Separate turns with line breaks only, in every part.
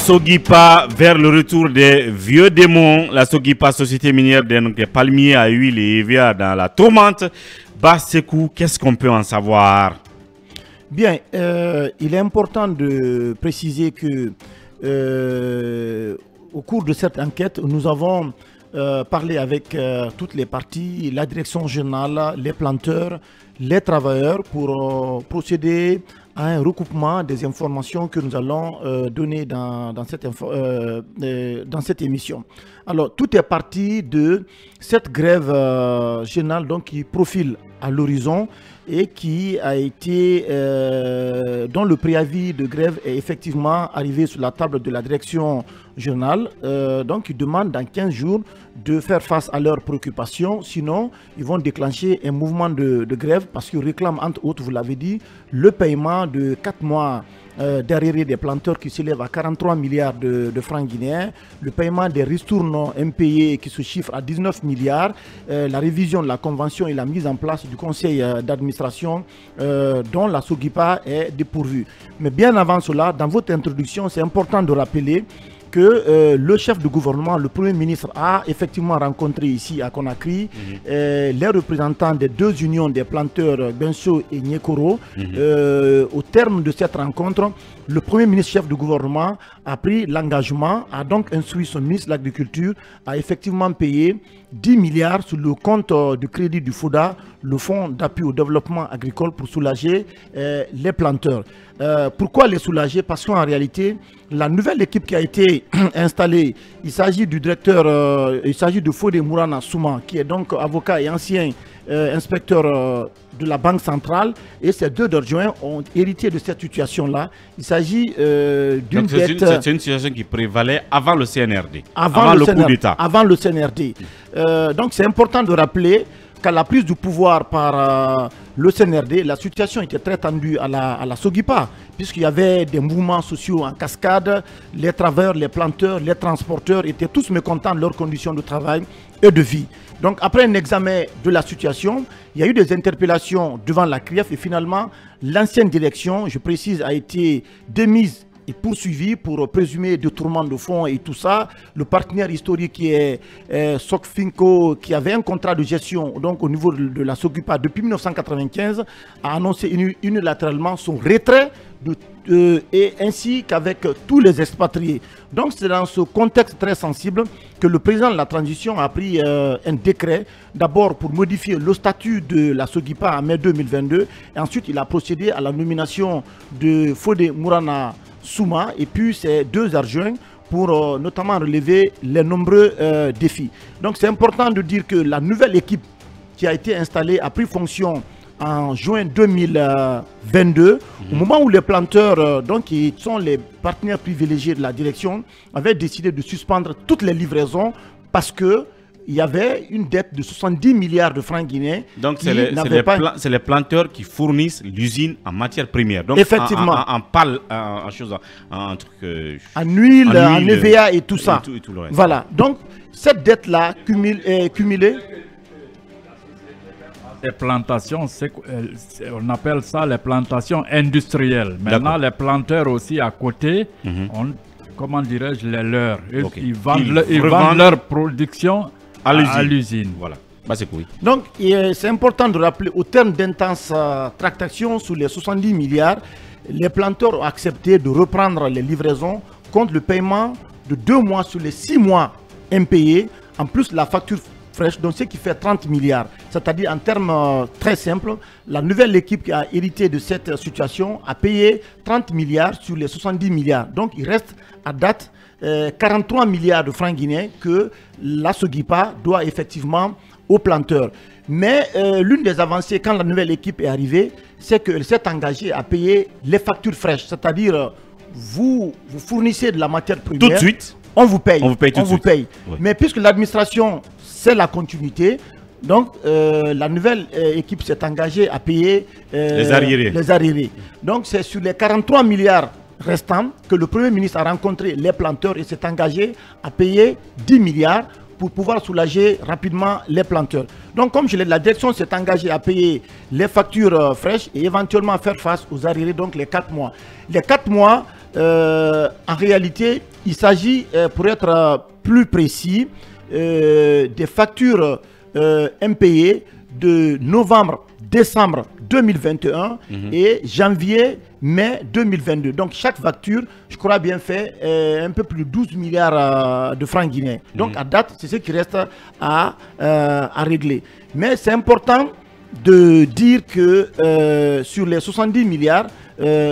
Sogipa vers le retour des vieux démons. La Sogipa, société minière des palmiers à huile et EVA dans la tourmente. Bassekou, qu'est-ce qu'on peut en savoir?
Bien, il est important de préciser que au cours de cette enquête, nous avons parlé avec toutes les parties, la direction générale, les planteurs, les travailleurs pour procéder à un recoupement des informations que nous allons donner dans cette émission. Alors, tout est parti de cette grève générale donc, qui profile à l'horizon et qui a été, dont le préavis de grève est effectivement arrivé sur la table de la direction générale. Donc, ils demandent dans 15 jours de faire face à leurs préoccupations. Sinon, ils vont déclencher un mouvement de grève parce qu'ils réclament, entre autres, vous l'avez dit, le paiement de 4 mois d'arriérés des planteurs qui s'élève à 43 milliards de francs guinéens, le paiement des ristournes non impayés qui se chiffre à 19 milliards, la révision de la convention et la mise en place du conseil d'administration dont la Sogipa est dépourvue. Mais bien avant cela, dans votre introduction, c'est important de rappeler que le chef du gouvernement, le Premier ministre, a effectivement rencontré ici à Conakry les représentants des deux unions des planteurs Benso et Nyekoro. Au terme de cette rencontre, le Premier ministre chef du gouvernement a pris l'engagement, a donc instruit son ministre de l'Agriculture à effectivement payer 10 milliards sur le compte du crédit du FODA, le Fonds d'appui au développement agricole, pour soulager les planteurs. Pourquoi les soulager? Parce qu'en réalité, la nouvelle équipe qui a été installée, il s'agit du directeur, il s'agit de Fodé Mourana Souma, qui est donc avocat et ancien inspecteur de la Banque centrale, et ces deux adjoints ont hérité de cette situation-là. Il s'agit d'une dette...
C'est une situation qui prévalait avant le CNRD,
avant
le coup d'État.
Avant le CNRD. Donc c'est important de rappeler qu'à la prise du pouvoir par le CNRD, la situation était très tendue à la Sogipa, puisqu'il y avait des mouvements sociaux en cascade, les travailleurs, les planteurs, les transporteurs étaient tous mécontents de leurs conditions de travail et de vie. Donc après un examen de la situation, il y a eu des interpellations devant la CRIEF et finalement l'ancienne direction, je précise, a été démise et poursuivi pour présumer détournement de fonds et tout ça. Le partenaire historique qui est Sokfinko, qui avait un contrat de gestion donc au niveau de la Sogipa depuis 1995, a annoncé unilatéralement son retrait et ainsi qu'avec tous les expatriés. Donc c'est dans ce contexte très sensible que le président de la transition a pris un décret, d'abord pour modifier le statut de la Sogipa en mai 2022, et ensuite il a procédé à la nomination de Fodé Mourana Souma et puis ses deux adjoints pour notamment relever les nombreux défis. Donc c'est important de dire que la nouvelle équipe qui a été installée a pris fonction en juin 2022, au moment où les planteurs, donc qui sont les partenaires privilégiés de la direction, avaient décidé de suspendre toutes les livraisons parce que il y avait une dette de 70 milliards de francs guinéens.
Donc c'est les planteurs qui fournissent l'usine en matière première. Donc
effectivement.
En truc,
en huile, en EVA et tout ça.
Et tout le reste.
Voilà. Donc cette dette-là cumulée.
Les plantations, on appelle ça les plantations industrielles. Maintenant, les planteurs aussi à côté, comment dirais-je, les leurs. Ils vendent leur production à l'usine.
Voilà. Bah, c'est cool.
Donc, c'est important de rappeler, au terme d'intenses tractations sur les 70 milliards, les planteurs ont accepté de reprendre les livraisons contre le paiement de 2 mois sur les 6 mois impayés, en plus la facture fraîche, donc ce qui fait 30 milliards. C'est-à-dire, en termes très simples, la nouvelle équipe qui a hérité de cette situation a payé 30 milliards sur les 70 milliards. Donc, il reste à date 43 milliards de francs guinéens que la Sogipa doit effectivement aux planteurs. Mais l'une des avancées quand la nouvelle équipe est arrivée, c'est qu'elle s'est engagée à payer les factures fraîches. C'est-à-dire, vous fournissez de la matière première.
Tout de suite.
On vous paye.
On vous paye tout de suite.
Oui. Mais puisque l'administration, c'est la continuité, donc la nouvelle équipe s'est engagée à payer
les arriérés.
Donc c'est sur les 43 milliards restants que le Premier ministre a rencontré les planteurs et s'est engagé à payer 10 milliards pour pouvoir soulager rapidement les planteurs. Donc comme je l'ai dit, la direction s'est engagée à payer les factures fraîches et éventuellement faire face aux arriérés, donc les 4 mois. Les 4 mois, en réalité, il s'agit, pour être plus précis, des factures impayées de novembre, décembre 2021 et janvier, mai 2022. Donc chaque facture, je crois bien fait, un peu plus de 12 milliards de francs guinéens. Donc à date, c'est ce qui reste à régler. Mais c'est important de dire que sur les 70 milliards,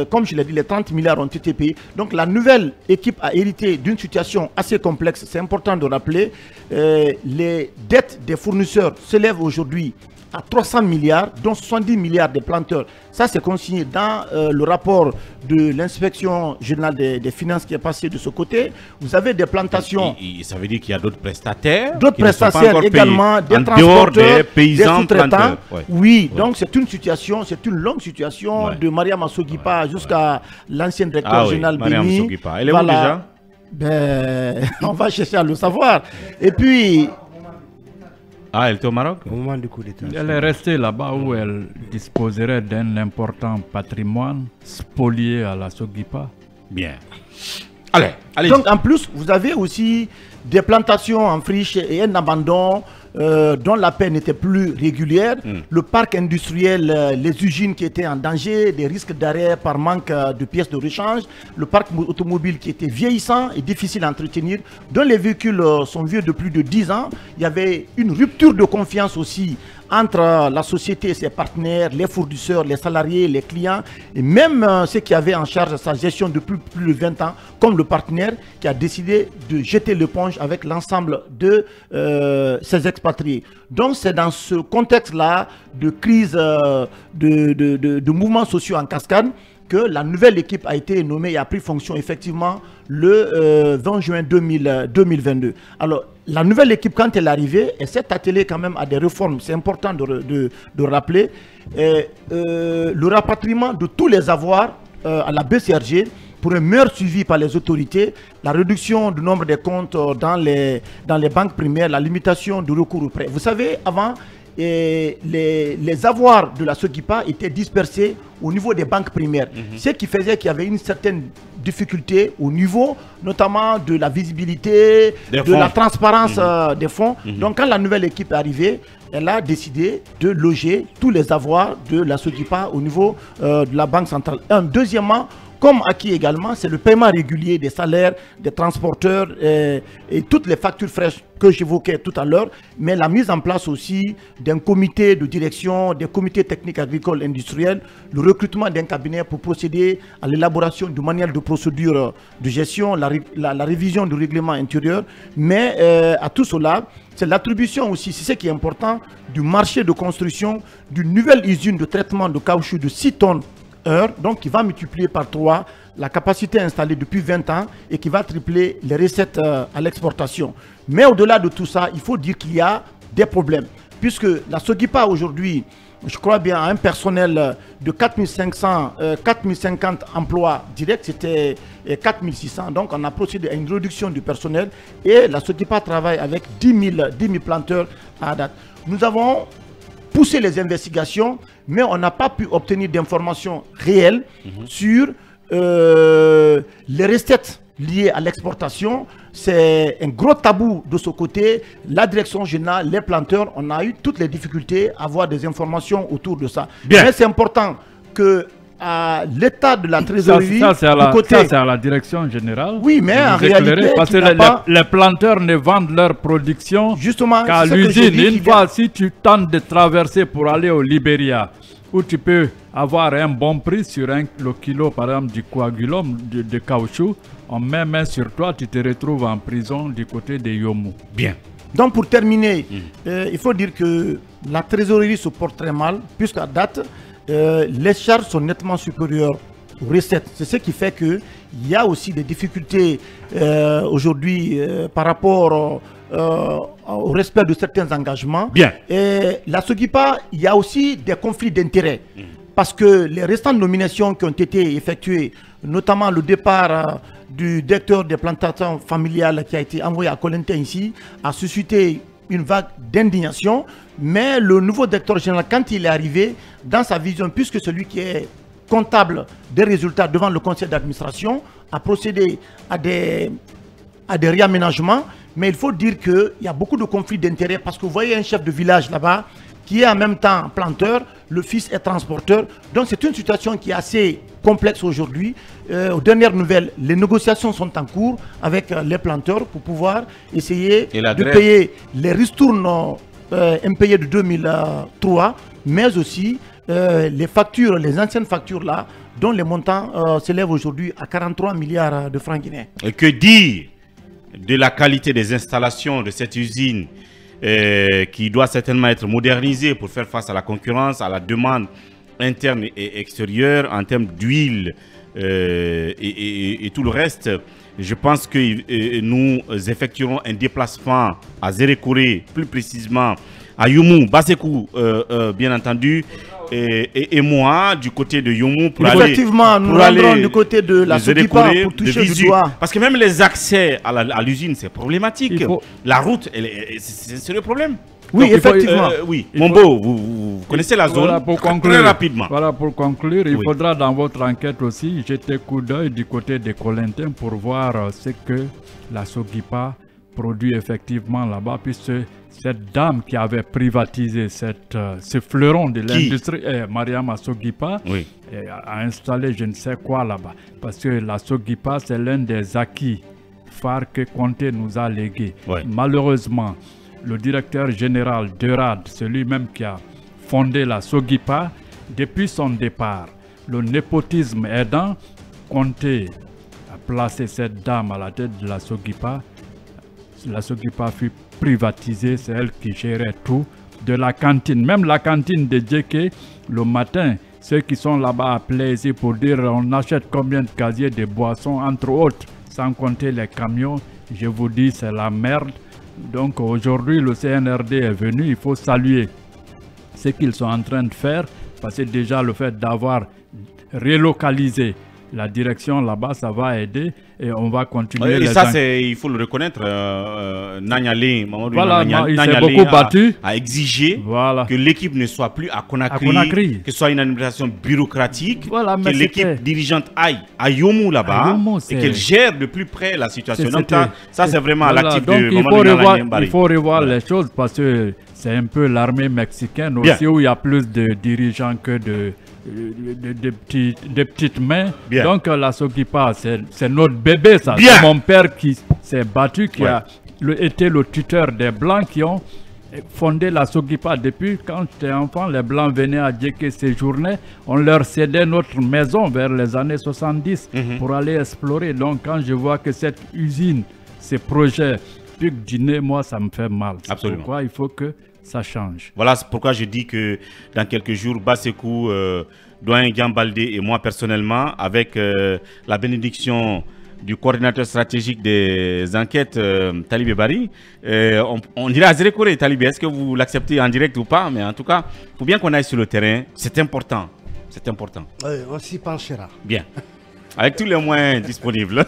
comme je l'ai dit, les 30 milliards ont été payés. Donc la nouvelle équipe a hérité d'une situation assez complexe. C'est important de rappeler. Les dettes des fournisseurs s'élèvent aujourd'hui à 300 milliards, dont 70 milliards des planteurs. Ça, c'est consigné dans le rapport de l'inspection générale des finances qui est passé de ce côté. Vous avez des plantations.
Ça veut dire qu'il y a d'autres prestataires.
D'autres prestataires également, des transporteurs, des paysans, des sous-traitants. Oui, donc c'est une situation, c'est une longue situation de Maria Massoguipa jusqu'à l'ancien directeur général Béni.
Elle est où déjà?
On va chercher à le savoir. Et puis...
Ah, elle était au Maroc?
Au moment du coup d'État.
Elle est restée là-bas où elle disposerait d'un important patrimoine spolié à la Sogipa.
Bien. Allez.
Donc en plus, vous avez aussi des plantations en friche et un abandon dont la paix n'était plus régulière. Le parc industriel, les usines qui étaient en danger, des risques d'arrêt par manque de pièces de rechange, le parc automobile qui était vieillissant et difficile à entretenir, dont les véhicules sont vieux de plus de 10 ans. Il y avait une rupture de confiance aussi entre la société et ses partenaires, les fournisseurs, les salariés, les clients, et même ceux qui avaient en charge sa gestion depuis plus de 20 ans, comme le partenaire qui a décidé de jeter l'éponge avec l'ensemble de ses expatriés. Donc c'est dans ce contexte-là de crise de mouvements sociaux en cascade que la nouvelle équipe a été nommée et a pris fonction effectivement le 20 juin 2022. Alors, la nouvelle équipe, quand elle est arrivée, elle s'est attelée quand même à des réformes. C'est important de rappeler. Le rapatriement de tous les avoirs à la BCRG pour un meilleur suivi par les autorités, la réduction du nombre de comptes dans les banques primaires, la limitation du recours au prêt. Vous savez, avant, les avoirs de la Sogipa étaient dispersés au niveau des banques primaires. Ce qui faisait qu'il y avait une certaine difficulté au niveau notamment de la visibilité, la transparence des fonds. Donc quand la nouvelle équipe est arrivée, elle a décidé de loger tous les avoirs de la Sogipa au niveau de la Banque centrale. Deuxièmement, comme acquis également, c'est le paiement régulier des salaires, des transporteurs et toutes les factures fraîches que j'évoquais tout à l'heure, mais la mise en place aussi d'un comité de direction, des comités techniques agricoles industriels, le recrutement d'un cabinet pour procéder à l'élaboration du manuel de procédure de gestion, la révision du règlement intérieur, mais à tout cela, c'est l'attribution aussi, c'est ce qui est important, du marché de construction d'une nouvelle usine de traitement de caoutchouc de 6 tonnes heure, donc qui va multiplier par 3 la capacité installée depuis 20 ans et qui va tripler les recettes à l'exportation. Mais au-delà de tout ça, il faut dire qu'il y a des problèmes, puisque la Sogipa aujourd'hui, je crois bien, a un personnel de 4050 emplois directs, c'était 4600, donc on a procédé à une réduction du personnel et la Sogipa travaille avec 10 000 planteurs à date. Nous avons poussé les investigations, mais on n'a pas pu obtenir d'informations réelles sur les recettes liées à l'exportation. C'est un gros tabou de ce côté. La direction générale, les planteurs, on a eu toutes les difficultés à avoir des informations autour de ça. Bien. Mais c'est important que à l'état de la trésorerie,
ça c'est à la direction générale.
Oui, mais en réalité,
parce que les planteurs ne vendent leur production qu'à l'usine. Une fois, si tu tentes de traverser pour aller au Libéria, où tu peux avoir un bon prix sur le kilo, par exemple, du coagulum, de caoutchouc, on met main sur toi, tu te retrouves en prison du côté de Yomu.
Bien.
Donc pour terminer, il faut dire que la trésorerie se porte très mal, puisqu'à date, les charges sont nettement supérieures aux recettes. C'est ce qui fait qu'il y a aussi des difficultés aujourd'hui par rapport au respect de certains engagements.
Bien.
Et la Sogipa, il y a aussi des conflits d'intérêts. Parce que les restantes nominations qui ont été effectuées, notamment le départ du directeur des plantations familiales qui a été envoyé à Colentin ici, a suscité une vague d'indignation. Mais le nouveau directeur général, quand il est arrivé, dans sa vision, puisque celui qui est comptable des résultats devant le conseil d'administration, à procéder à des réaménagements. Mais il faut dire qu'il y a beaucoup de conflits d'intérêts parce que vous voyez un chef de village là-bas qui est en même temps planteur, le fils est transporteur. Donc c'est une situation qui est assez complexe aujourd'hui. Aux dernières nouvelles, les négociations sont en cours avec les planteurs pour pouvoir essayer de payer les ristournes impayés de 2003, mais aussi les factures, les anciennes factures là, dont les montants s'élèvent aujourd'hui à 43 milliards de francs guinéens.
Et que dire de la qualité des installations de cette usine qui doit certainement être modernisée pour faire face à la concurrence, à la demande interne et extérieure en termes d'huile et tout le reste. Je pense que nous effectuerons un déplacement à Zérékoré, plus précisément à Youmou, Bassekou, bien entendu, et moi du côté de Youmou pour
effectivement, nous rendrons du côté de la Sokipa pour toucher du doigt.
Parce que même les accès à l'usine, c'est problématique. La route, c'est le problème.
Oui, donc, effectivement.
Oui, Mombo, vous connaissez la zone.
Voilà, pour conclure,
très rapidement.
Voilà, pour conclure, il faudra dans votre enquête aussi jeter coup d'œil du côté des Colintins pour voir ce que la Sokipa produit effectivement là-bas, puisque cette dame qui avait privatisé ce fleuron de l'industrie, Mariama Sogipa, a installé je ne sais quoi là-bas. Parce que la Sogipa, c'est l'un des acquis phares que Conté nous a légués. Malheureusement, le directeur général d'Eurad, celui-même qui a fondé la Sogipa, depuis son départ, le népotisme aidant, Conté a placé cette dame à la tête de la Sogipa. La Sogipa fut privatisée, c'est elle qui gérait tout, de la cantine, même la cantine de Djeke, le matin, ceux qui sont là-bas appelés ici pour dire on achète combien de casiers de boissons, entre autres, sans compter les camions, je vous dis c'est la merde. Donc aujourd'hui le CNRD est venu, il faut saluer ce qu'ils sont en train de faire, parce que déjà le fait d'avoir relocalisé la direction là-bas, ça va aider et on va continuer.
Et ça, il faut le reconnaître. Nanyale,
voilà, il s'est beaucoup battu.
A exigé que l'équipe ne soit plus à Conakry, que ce soit une administration bureaucratique, que l'équipe dirigeante aille à Youmou là-bas et qu'elle gère de plus près la situation. Donc ça, c'est vraiment l'actif de Mamadou.
Il faut revoir les choses parce que c'est un peu l'armée mexicaine aussi où il y a plus de dirigeants que de petites mains. Donc la Sogipa, c'est notre bébé, ça. C'est mon père qui s'est battu, qui a été le tuteur des Blancs qui ont fondé la Sogipa. Depuis quand j'étais enfant, les Blancs venaient à Djeke séjourner. On leur cédait notre maison vers les années 70 pour aller explorer. Donc quand je vois que cette usine, ces projets, Puc Dîner, moi ça me fait mal.
Absolument.
Pourquoi il faut que ça change.
Voilà pourquoi je dis que dans quelques jours, Bassekou, Doyen Gambaldé et moi personnellement, avec la bénédiction du coordinateur stratégique des enquêtes, Talibé Bari, on dirait à Zérékoré, Talibé, est-ce que vous l'acceptez en direct ou pas? Mais en tout cas, il faut bien qu'on aille sur le terrain, c'est important. C'est important.
Oui, on s'y penchera.
Bien. Avec tous les moyens disponibles.